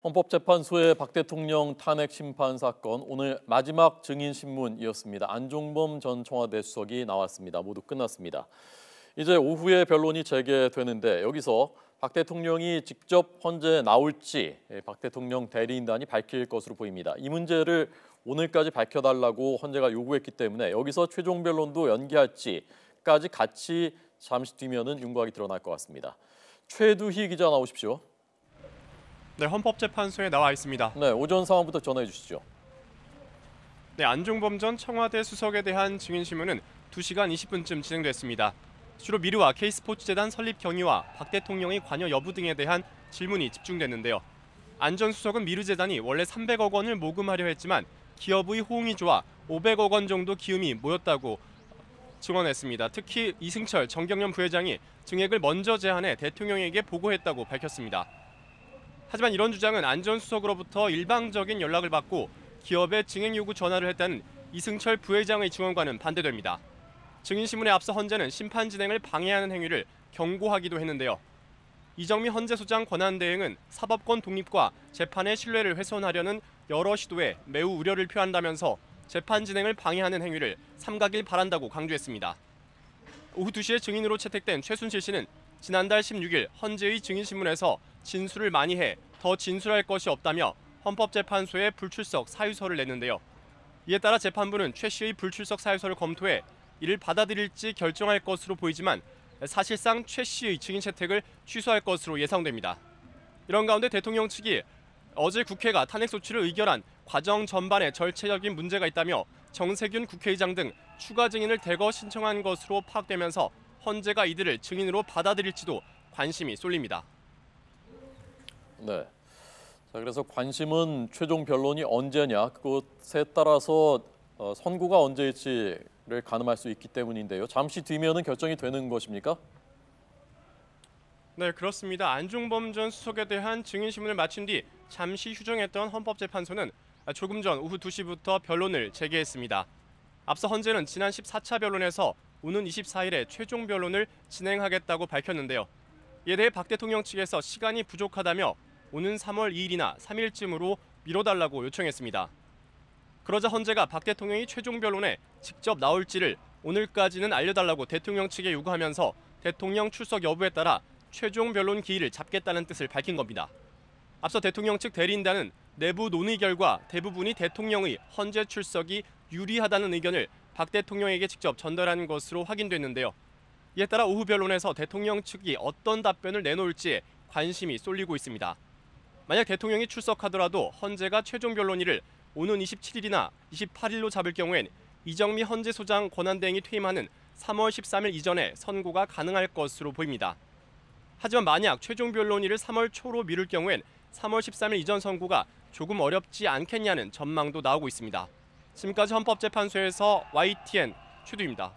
헌법재판소의 박 대통령 탄핵 심판 사건 오늘 마지막 증인 신문이었습니다. 안종범 전 청와대 수석이 나왔습니다. 모두 끝났습니다. 이제 오후에 변론이 재개되는데 여기서 박 대통령이 직접 헌재에 나올지 박 대통령 대리인단이 밝힐 것으로 보입니다. 이 문제를 오늘까지 밝혀달라고 헌재가 요구했기 때문에 여기서 최종 변론도 연기할지까지 같이 잠시 뒤면은 윤곽이 드러날 것 같습니다. 최두희 기자 나오십시오. 네, 헌법재판소에 나와 있습니다. 네, 오전 상황부터 전해 주시죠. 네, 안종범 전 청와대 수석에 대한 증인 신문은 2시간 20분쯤 진행됐습니다. 주로 미르와 K스포츠재단 설립 경위와 박 대통령의 관여 여부 등에 대한 질문이 집중됐는데요. 안 전 수석은 미르재단이 원래 300억 원을 모금하려 했지만 기업의 호응이 좋아 500억 원 정도 기금이 모였다고 증언했습니다. 특히 이승철 정경련 부회장이 증액을 먼저 제안해 대통령에게 보고했다고 밝혔습니다. 하지만 이런 주장은 안 전 수석으로부터 일방적인 연락을 받고 기업에 증액 요구 전화를 했다는 이승철 부회장의 증언과는 반대됩니다. 증인신문에 앞서 헌재는 심판 진행을 방해하는 행위를 경고하기도 했는데요. 이정미 헌재소장 권한대행은 사법권 독립과 재판의 신뢰를 훼손하려는 여러 시도에 매우 우려를 표한다면서 재판 진행을 방해하는 행위를 삼가길 바란다고 강조했습니다. 오후 2시에 증인으로 채택된 최순실 씨는 지난달 16일 헌재의 증인신문에서 진술을 많이 해 더 진술할 것이 없다며 헌법재판소에 불출석 사유서를 냈는데요. 이에 따라 재판부는 최 씨의 불출석 사유서를 검토해 이를 받아들일지 결정할 것으로 보이지만 사실상 최 씨의 증인 채택을 취소할 것으로 예상됩니다. 이런 가운데 대통령 측이 어제 국회가 탄핵소추를 의결한 과정 전반에 절차적인 문제가 있다며 정세균 국회의장 등 추가 증인을 대거 신청한 것으로 파악되면서 헌재가 이들을 증인으로 받아들일지도 관심이 쏠립니다. 네. 자, 그래서 관심은 최종 변론이 언제냐 그것에 따라서 선고가 언제일지를 가늠할 수 있기 때문인데요. 잠시 뒤면은 결정이 되는 것입니까? 네, 그렇습니다. 안종범 전 수석에 대한 증인 신문을 마친 뒤 잠시 휴정했던 헌법재판소는 조금 전 오후 2시부터 변론을 재개했습니다. 앞서 헌재는 지난 14차 변론에서 오는 24일에 최종 변론을 진행하겠다고 밝혔는데요. 이에 대해 박 대통령 측에서 시간이 부족하다며 오는 3월 2일이나 3일쯤으로 미뤄달라고 요청했습니다. 그러자 헌재가 박 대통령이 최종 변론에 직접 나올지를 오늘까지는 알려달라고 대통령 측에 요구하면서 대통령 출석 여부에 따라 최종 변론 기일을 잡겠다는 뜻을 밝힌 겁니다. 앞서 대통령 측 대리인단은 내부 논의 결과 대부분이 대통령의 헌재 출석이 유리하다는 의견을 박 대통령에게 직접 전달한 것으로 확인됐는데요. 이에 따라 오후 변론에서 대통령 측이 어떤 답변을 내놓을지에 관심이 쏠리고 있습니다. 만약 대통령이 출석하더라도 헌재가 최종 변론일을 오는 27일이나 28일로 잡을 경우엔 이정미 헌재소장 권한대행이 퇴임하는 3월 13일 이전에 선고가 가능할 것으로 보입니다. 하지만 만약 최종 변론일을 3월 초로 미룰 경우엔 3월 13일 이전 선고가 조금 어렵지 않겠냐는 전망도 나오고 있습니다. 지금까지 헌법재판소에서 YTN 최두입니다.